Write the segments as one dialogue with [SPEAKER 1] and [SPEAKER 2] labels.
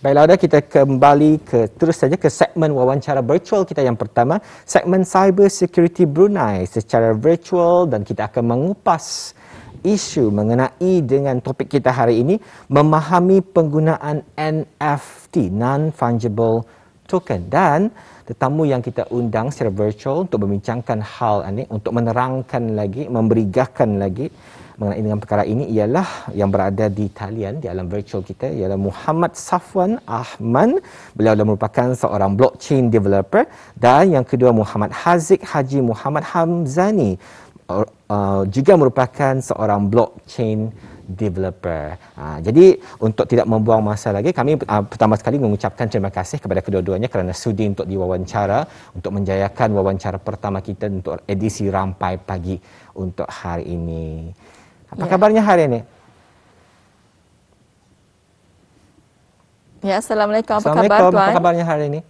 [SPEAKER 1] Baiklah, Oda, kita kembali terus saja ke segmen wawancara virtual kita yang pertama, segmen Cyber Security Brunei secara virtual, dan kita akan mengupas isu mengenai dengan topik kita hari ini, memahami penggunaan NFT, Non-Fungible Token, dan tetamu yang kita undang secara virtual untuk membincangkan hal ini, untuk menerangkan lagi, memberigakan lagi mengenai dengan perkara ini ialah yang berada di talian di alam virtual kita, ialah Muhammad Safwan Ahman. Beliau adalah merupakan seorang blockchain developer, dan yang kedua Muhammad Haziq Haji Muhammad Hamzani, juga merupakan seorang blockchain developer. Jadi untuk tidak membuang masa lagi, kami pertama sekali mengucapkan terima kasih kepada kedua-duanya kerana sudi untuk diwawancara, untuk menjayakan wawancara pertama kita untuk edisi Rampai Pagi untuk hari ini. Apa kabarnya hari ini?
[SPEAKER 2] Ya, Assalamualaikum. Apa
[SPEAKER 1] Assalamualaikum.
[SPEAKER 2] kabar, Tuan?
[SPEAKER 1] Apa kabarnya hari ini?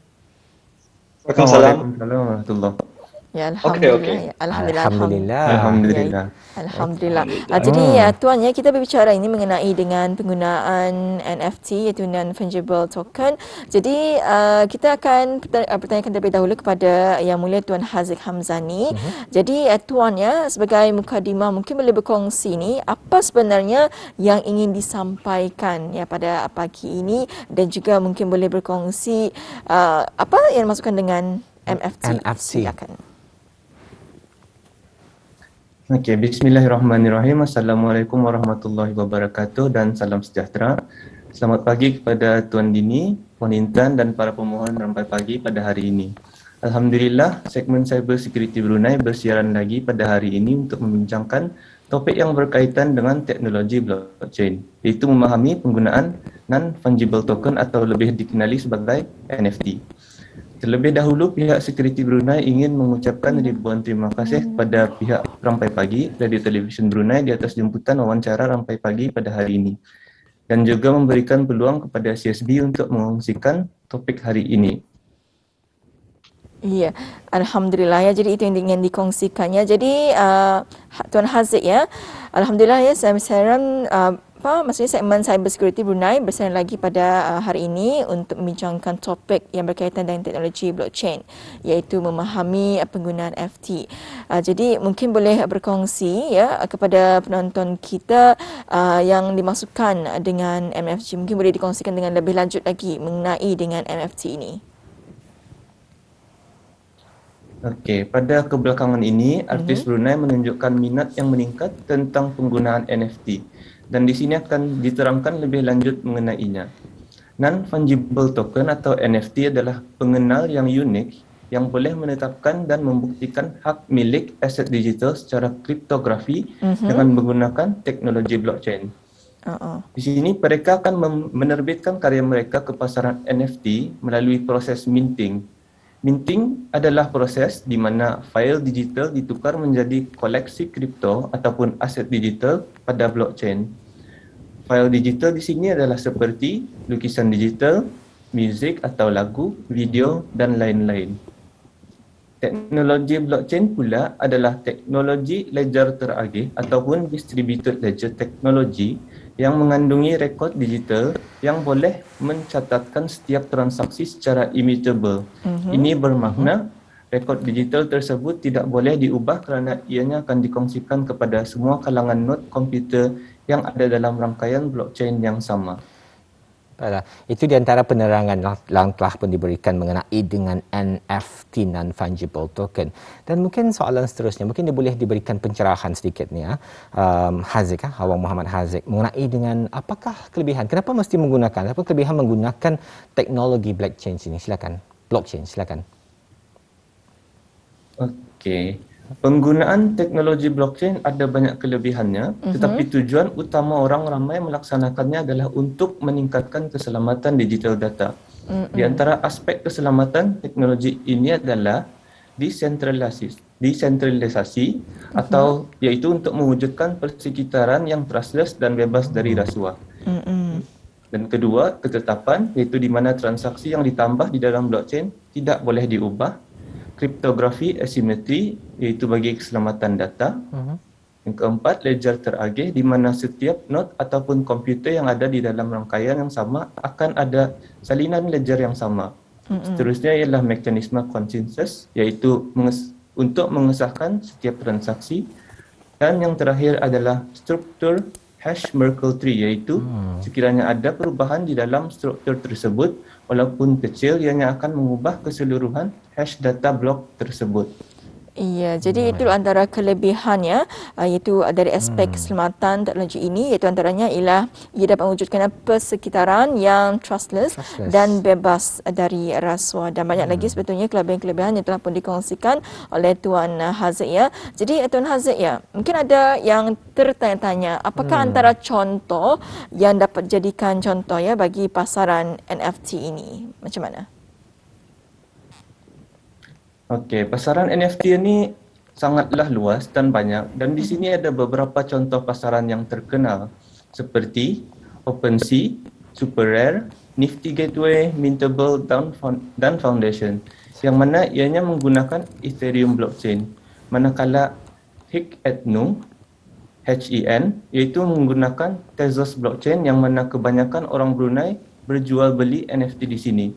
[SPEAKER 3] Waalaikumsalam warahmatullahi.
[SPEAKER 2] Ya, Alhamdulillah.
[SPEAKER 3] Okey.
[SPEAKER 2] Ya, Alhamdulillah.
[SPEAKER 1] Alhamdulillah.
[SPEAKER 3] Alhamdulillah.
[SPEAKER 2] Alhamdulillah. Jadi Tuan, ya, kita berbicara ini mengenai dengan penggunaan NFT iaitu Non-Fungible Token. Jadi kita akan pertanyakan terlebih dahulu kepada Yang Mulia Tuan Haziq Hamzani. Jadi Tuan, ya, sebagai mukadimah mungkin boleh berkongsi ni apa sebenarnya yang ingin disampaikan ya pada pagi ini, dan juga mungkin boleh berkongsi apa yang dimaksudkan dengan NFT. Silakan.
[SPEAKER 3] Okey, bismillahirrahmanirrahim. Assalamualaikum warahmatullahi wabarakatuh dan salam sejahtera. Selamat pagi kepada Tuan Dini, Puan Intan dan para pemohon Rampai Pagi pada hari ini. Alhamdulillah, segmen Cyber Security Brunei bersiaran lagi pada hari ini untuk membincangkan topik yang berkaitan dengan teknologi blockchain, iaitu memahami penggunaan Non-Fungible Token atau lebih dikenali sebagai NFT. Terlebih dahulu, pihak Security Brunei ingin mengucapkan ribuan terima kasih kepada pihak Rampai Pagi, Radio Television Brunei di atas jemputan wawancara Rampai Pagi pada hari ini, dan juga memberikan peluang kepada CSB untuk mengongsikan topik hari ini.
[SPEAKER 2] Ya, Alhamdulillah, ya. Jadi itu yang ingin dikongsikannya. Jadi Tuan Haziq, ya, Alhamdulillah, ya, saya sekarang maksudnya segmen Cyber Security Brunei bersama lagi pada hari ini untuk membincangkan topik yang berkaitan dengan teknologi blockchain, iaitu memahami penggunaan NFT. Jadi mungkin boleh berkongsi, ya, kepada penonton kita yang dimasukkan dengan MFG, mungkin boleh dikongsikan dengan lebih lanjut lagi mengenai dengan NFT ini.
[SPEAKER 3] Okey, pada kebelakangan ini, artis Brunei menunjukkan minat yang meningkat tentang penggunaan NFT, dan di sini akan diterangkan lebih lanjut mengenainya. Non-Fungible Token atau NFT adalah pengenal yang unik yang boleh menetapkan dan membuktikan hak milik aset digital secara kriptografi dengan menggunakan teknologi blockchain. Di sini mereka akan menerbitkan karya mereka ke pasaran NFT melalui proses minting. Minting adalah proses di mana fail digital ditukar menjadi koleksi kripto ataupun aset digital pada blockchain. Fail digital di sini adalah seperti lukisan digital, muzik atau lagu, video dan lain-lain. Teknologi blockchain pula adalah teknologi ledger teragih ataupun distributed ledger technology yang mengandungi rekod digital yang boleh mencatatkan setiap transaksi secara immutable. Ini bermakna rekod digital tersebut tidak boleh diubah kerana ianya akan dikongsikan kepada semua kalangan nod komputer yang ada dalam rangkaian blockchain yang sama.
[SPEAKER 1] Itu di antara penerangan yang telah pun diberikan mengenai dengan NFT, Non-Fungible Token. Dan mungkin soalan seterusnya, mungkin dia boleh diberikan pencerahan sedikit ni, Haziq, Awang Muhammad Haziq, mengenai dengan apakah kelebihan, kenapa mesti menggunakan, apa kelebihan menggunakan teknologi blockchain ini? Silakan.
[SPEAKER 3] Okey. Penggunaan teknologi blockchain ada banyak kelebihannya, tetapi tujuan utama orang ramai melaksanakannya adalah untuk meningkatkan keselamatan digital data. Di antara aspek keselamatan teknologi ini adalah desentralisasi atau iaitu untuk mewujudkan persekitaran yang trustless dan bebas dari rasuah. Dan kedua, ketetapan, iaitu di mana transaksi yang ditambah di dalam blockchain tidak boleh diubah. Kriptografi asimetri, iaitu bagi keselamatan data. Yang keempat, ledger teragih di mana setiap node ataupun komputer yang ada di dalam rangkaian yang sama akan ada salinan ledger yang sama. Seterusnya ialah mekanisme konsensus, iaitu untuk mengesahkan setiap transaksi. Dan yang terakhir adalah struktur hash Merkle tree, iaitu sekiranya ada perubahan di dalam struktur tersebut, walaupun kecil, ianya akan mengubah keseluruhan hash data blok tersebut.
[SPEAKER 2] Iya, jadi itu antara kelebihannya, iaitu dari aspek keselamatan teknologi ini, iaitu antaranya ialah ia dapat mewujudkan persekitaran yang trustless dan bebas dari rasuah, dan banyak lagi sebetulnya kelebihan-kelebihan yang telah pun dikongsikan oleh Tuan Haziq ya. Jadi Tuan Haziq ya, mungkin ada yang tertanya-tanya, apakah antara contoh yang dapat jadikan contoh ya bagi pasaran NFT ini? Macam mana?
[SPEAKER 3] Okey, pasaran NFT ini sangatlah luas dan banyak, dan di sini ada beberapa contoh pasaran yang terkenal seperti OpenSea, SuperRare, Nifty Gateway, Mintable dan Foundation, yang mana ianya menggunakan Ethereum blockchain. Manakala Hik-et-Nung, HEN, iaitu menggunakan Tezos blockchain, yang mana kebanyakan orang Brunei berjual beli NFT di sini.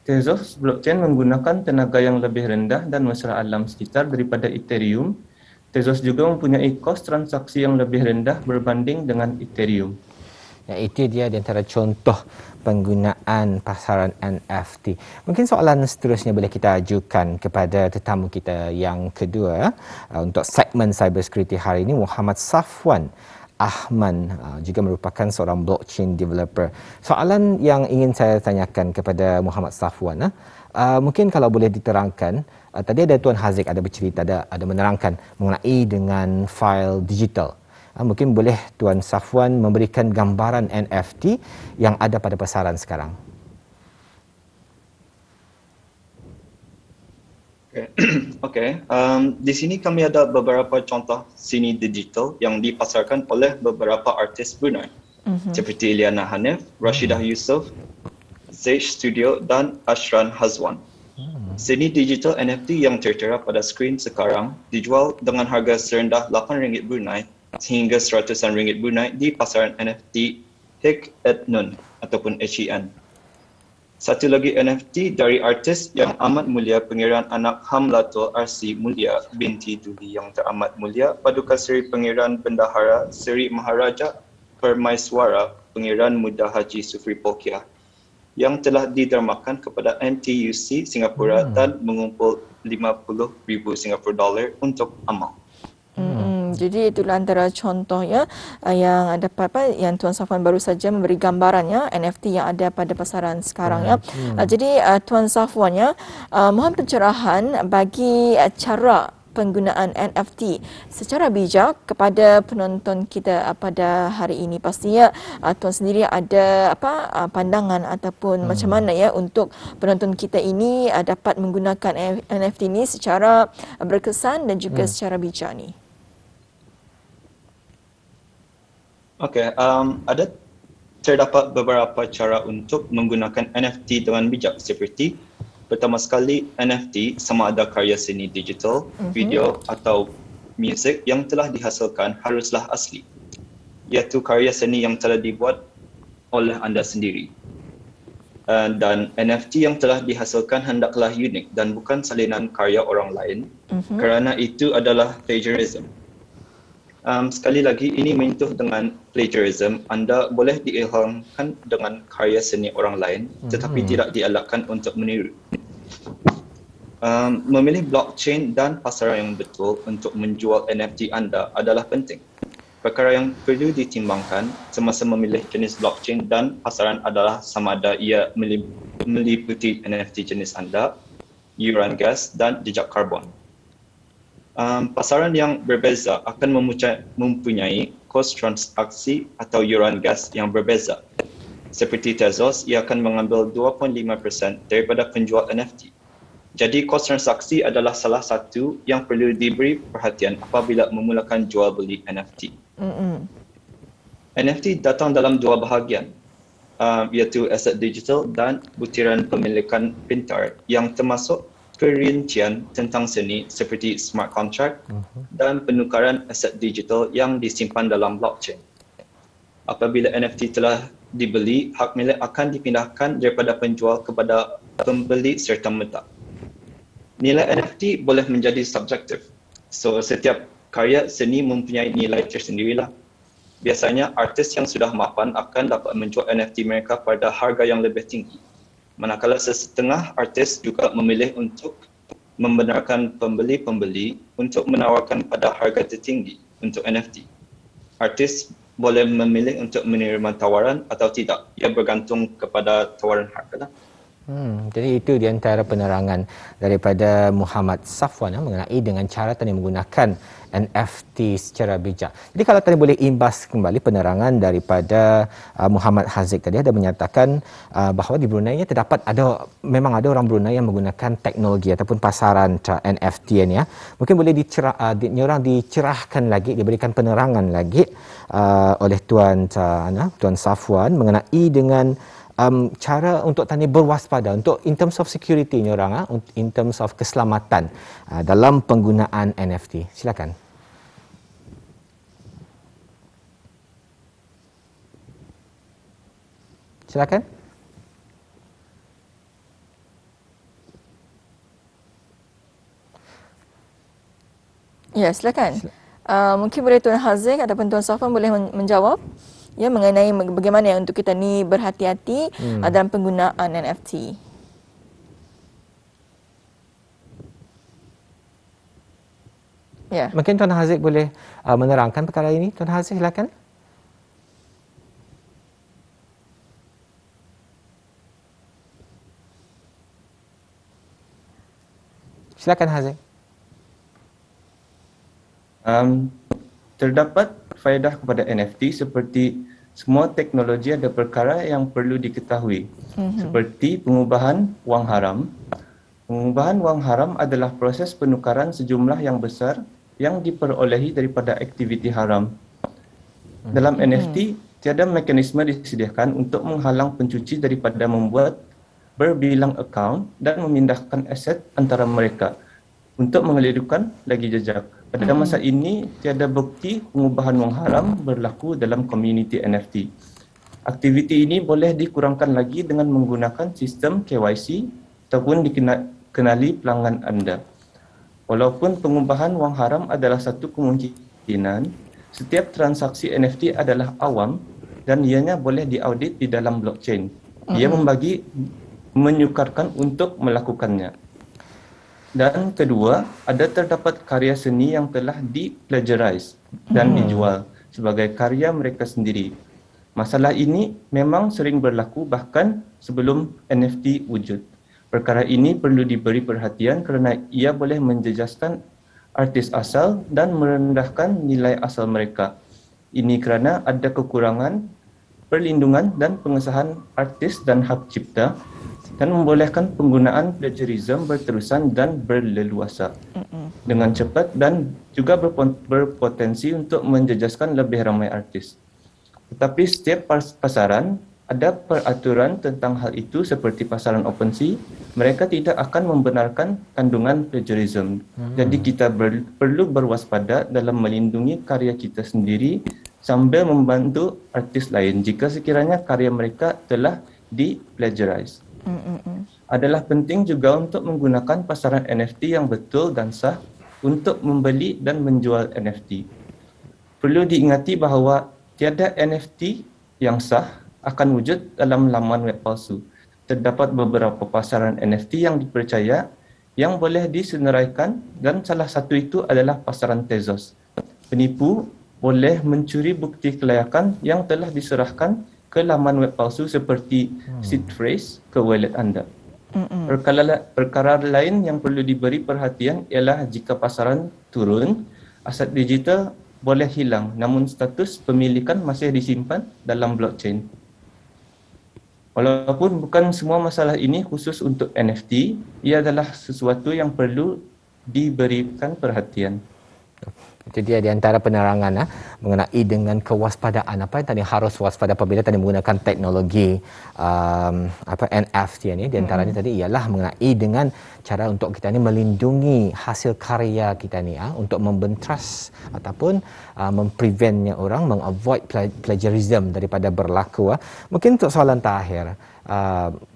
[SPEAKER 3] Tezos blockchain menggunakan tenaga yang lebih rendah dan mesra alam sekitar daripada Ethereum. Tezos juga mempunyai kos transaksi yang lebih rendah berbanding dengan Ethereum.
[SPEAKER 1] Ya, itu dia di antara contoh penggunaan pasaran NFT. Mungkin soalan seterusnya boleh kita ajukan kepada tetamu kita yang kedua untuk segmen cybersecurity hari ini, Muhammad Safwan Ahman, juga merupakan seorang blockchain developer. Soalan yang ingin saya tanyakan kepada Muhammad Safwan, mungkin kalau boleh diterangkan, tadi ada Tuan Haziq ada bercerita, ada menerangkan mengenai dengan file digital. Mungkin boleh Tuan Safwan memberikan gambaran NFT yang ada pada pasaran sekarang.
[SPEAKER 4] Okey. Di sini kami ada beberapa contoh seni digital yang dipasarkan oleh beberapa artis Brunei, seperti Ilyana Hanif, Rashidah Yusof, Sage Studio dan Ashran Hazwan. Seni digital NFT yang tertera pada skrin sekarang dijual dengan harga serendah RM8 Brunei sehingga RM100 Brunei di pasaran NFT Hik-et-Nung ataupun HEN. Satu lagi NFT dari artis yang amat mulia, Pangeran Anak Hamlatul Arsi Mulia binti Duli Yang Teramat Mulia, Paduka Seri Pangeran Bendahara Seri Maharaja Permaiswara Pangeran Muda Haji Sufri Polkiah, yang telah didermakan kepada NTUC Singapura dan mengumpul $50,000 Singapura untuk amal.
[SPEAKER 2] Jadi itulah antara contoh ya yang ada yang Tuan Safwan baru saja memberi gambarannya NFT yang ada pada pasaran sekarang ya. Jadi Tuan Safwan ya, mohon pencerahan bagi cara penggunaan NFT secara bijak kepada penonton kita pada hari ini. Pastinya Tuan sendiri ada pandangan ataupun macam mana ya untuk penonton kita ini dapat menggunakan NFT ini secara berkesan dan juga secara bijak ni.
[SPEAKER 4] Okey, terdapat beberapa cara untuk menggunakan NFT dengan bijak, seperti pertama sekali, NFT sama ada karya seni digital, video atau muzik yang telah dihasilkan haruslah asli, iaitu karya seni yang telah dibuat oleh anda sendiri. Dan NFT yang telah dihasilkan hendaklah unik dan bukan salinan karya orang lain, kerana itu adalah plagiarism. Sekali lagi, ini menyentuh dengan plagiarism. Anda boleh diilhamkan dengan karya seni orang lain, tetapi tidak dielakkan untuk meniru. Memilih blockchain dan pasaran yang betul untuk menjual NFT anda adalah penting. Perkara yang perlu ditimbangkan semasa memilih jenis blockchain dan pasaran adalah sama ada ia meliputi NFT jenis anda, yuran gas dan jejak karbon. Pasaran yang berbeza akan mempunyai kos transaksi atau yuran gas yang berbeza. Seperti Tezos, ia akan mengambil 2.5% daripada penjual NFT. Jadi kos transaksi adalah salah satu yang perlu diberi perhatian apabila memulakan jual beli NFT. NFT datang dalam dua bahagian, iaitu aset digital dan butiran pemilikan pintar, yang termasuk perincian tentang seni seperti smart contract dan penukaran aset digital yang disimpan dalam blockchain. Apabila NFT telah dibeli, hak milik akan dipindahkan daripada penjual kepada pembeli serta merta. Nilai NFT boleh menjadi subjektif. So, setiap karya seni mempunyai nilai tersendirilah. Biasanya, artis yang sudah mapan akan dapat menjual NFT mereka pada harga yang lebih tinggi. Manakala sesetengah artis juga memilih untuk membenarkan pembeli-pembeli untuk menawarkan pada harga tertinggi untuk NFT. Artis boleh memilih untuk menerima tawaran atau tidak. Ia bergantung kepada tawaran harga.
[SPEAKER 1] Jadi itu di antara penerangan daripada Muhammad Safwan mengenai dengan cara tadi menggunakan NFT secara bijak. Jadi kalau tadi boleh imbas kembali penerangan daripada Muhammad Haziq tadi ada menyatakan bahawa di Brunei terdapat memang ada orang Brunei yang menggunakan teknologi ataupun pasaran NFT ni ya. Mungkin boleh dicerahkan lagi, diberikan penerangan lagi oleh Tuan Safwan mengenai dengan cara untuk tadi berwaspada untuk in terms of security ni orang in terms of keselamatan dalam penggunaan NFT. Silakan. Silakan.
[SPEAKER 2] Ya, silakan. Mungkin boleh Tuan Haziq ataupun Tuan Safwan boleh menjawab ya mengenai bagaimana untuk kita ni berhati-hati dalam penggunaan NFT. Ya.
[SPEAKER 1] Mungkin Tuan Haziq boleh menerangkan perkara ini. Tuan Haziq silakan. Silakan Haziq.
[SPEAKER 3] Terdapat faedah kepada NFT seperti semua teknologi ada perkara yang perlu diketahui seperti pengubahan wang haram. Pengubahan wang haram adalah proses penukaran sejumlah yang besar yang diperolehi daripada aktiviti haram. Dalam NFT, tiada mekanisme disediakan untuk menghalang pencuci daripada membuat berbilang akaun dan memindahkan aset antara mereka untuk mengelirkan lagi jejak. Pada masa ini, tiada bukti pengubahan wang haram berlaku dalam komuniti NFT. Aktiviti ini boleh dikurangkan lagi dengan menggunakan sistem KYC ataupun dikenali pelanggan anda. Walaupun pengubahan wang haram adalah satu kemungkinan, setiap transaksi NFT adalah awam dan ianya boleh diaudit di dalam blockchain. Ia menyukarkan untuk melakukannya. Dan kedua, terdapat karya seni yang telah di-plagiarize dan dijual sebagai karya mereka sendiri. Masalah ini memang sering berlaku bahkan sebelum NFT wujud. Perkara ini perlu diberi perhatian kerana ia boleh menjejaskan artis asal dan merendahkan nilai asal mereka. Ini kerana ada kekurangan perlindungan dan pengesahan artis dan hak cipta dan membolehkan penggunaan plagiarism berterusan dan berleluasa dengan cepat dan juga berpotensi untuk menjejaskan lebih ramai artis. Tetapi setiap pasaran ada peraturan tentang hal itu seperti pasaran OpenSea, mereka tidak akan membenarkan kandungan plagiarism. Jadi kita perlu berwaspada dalam melindungi karya kita sendiri sambil membantu artis lain jika sekiranya karya mereka telah di-plagiarize. Adalah penting juga untuk menggunakan pasaran NFT yang betul dan sah untuk membeli dan menjual NFT. Perlu diingati bahawa tiada NFT yang sah akan wujud dalam laman web palsu. Terdapat beberapa pasaran NFT yang dipercaya yang boleh disenaraikan dan salah satu itu adalah pasaran Tezos. Penipu boleh mencuri bukti kelayakan yang telah diserahkan ke laman web palsu seperti seed phrase ke wallet anda. Perkara lain yang perlu diberi perhatian ialah jika pasaran turun, aset digital boleh hilang namun status pemilikan masih disimpan dalam blockchain. Walaupun bukan semua masalah ini khusus untuk NFT, ia adalah sesuatu yang perlu diberikan perhatian.
[SPEAKER 1] Itu dia di antara penerangan mengenai dengan kewaspadaan apa yang tadi harus waspada apabila tadi menggunakan teknologi NFT ni. Di antaranya tadi ialah mengenai dengan cara untuk kita ni melindungi hasil karya kita ni untuk membentras ataupun mempreventnya orang mengavoid plagiarism daripada berlaku. Mungkin untuk soalan terakhir,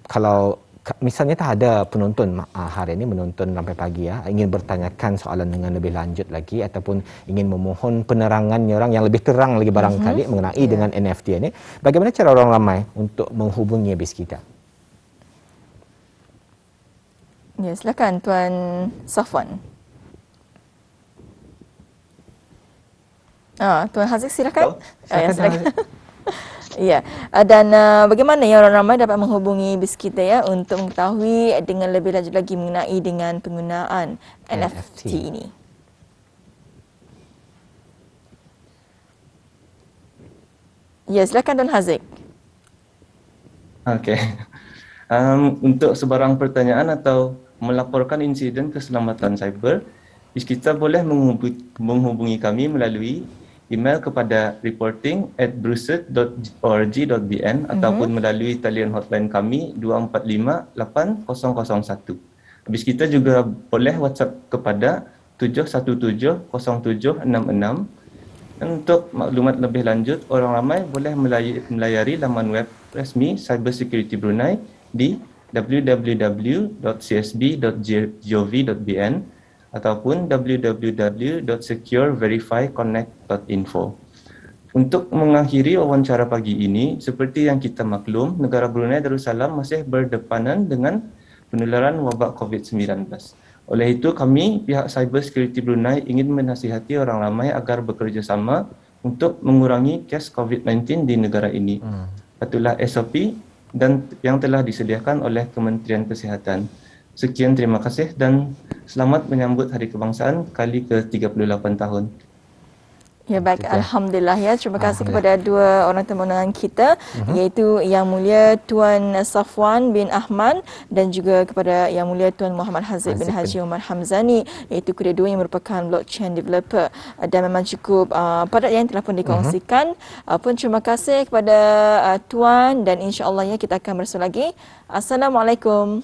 [SPEAKER 1] kalau misalnya tak ada penonton hari ini menonton sampai pagi ingin bertanyakan soalan dengan lebih lanjut lagi ataupun ingin memohon penerangannya orang yang lebih terang lagi barangkali mengenai dengan NFT ini, bagaimana cara orang ramai untuk menghubungi habis kita?
[SPEAKER 2] Ya, silakan Tuan Safwan. Tuan Haziq silakan. Silakan. Ya, dan bagaimana orang ramai dapat menghubungi BIS kita untuk mengetahui dengan lebih lanjut lagi mengenai dengan penggunaan NFT ini? Ya, silakan Tuan Haziq.
[SPEAKER 3] Okey. Untuk sebarang pertanyaan atau melaporkan insiden keselamatan cyber, BIS kita boleh menghubungi kami melalui email kepada reporting@bruset.org.bn ataupun melalui talian hotline kami 245-8001. Habis kita juga boleh WhatsApp kepada 7170766. Dan untuk maklumat lebih lanjut, orang ramai boleh melayari laman web resmi Cybersecurity Brunei di www.csb.gov.bn ataupun www.secureverifyconnect.info. Untuk mengakhiri wawancara pagi ini, seperti yang kita maklum, negara Brunei Darussalam masih berdepanan dengan penularan wabak COVID-19. Oleh itu, kami, pihak Cyber Security Brunei ingin menasihati orang ramai agar bekerjasama untuk mengurangi kes COVID-19 di negara ini. Patulah SOP dan yang telah disediakan oleh Kementerian Kesihatan. Sekian, terima kasih dan selamat menyambut Hari Kebangsaan kali ke-38 tahun.
[SPEAKER 2] Ya, baik. Alhamdulillah ya. Terima kasih kepada dua orang temuan kita, iaitu Yang Mulia Tuan Safwan bin Ahmad dan juga kepada Yang Mulia Tuan Muhammad Haziq bin Haji Umar Hamzani, iaitu kedua-dua yang merupakan blockchain developer. Dan memang cukup padat yang telah pun dikongsikan. Pun terima kasih kepada Tuan dan insya-Allah kita akan bersua lagi. Assalamualaikum.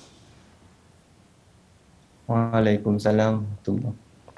[SPEAKER 3] Waalaikumsalam.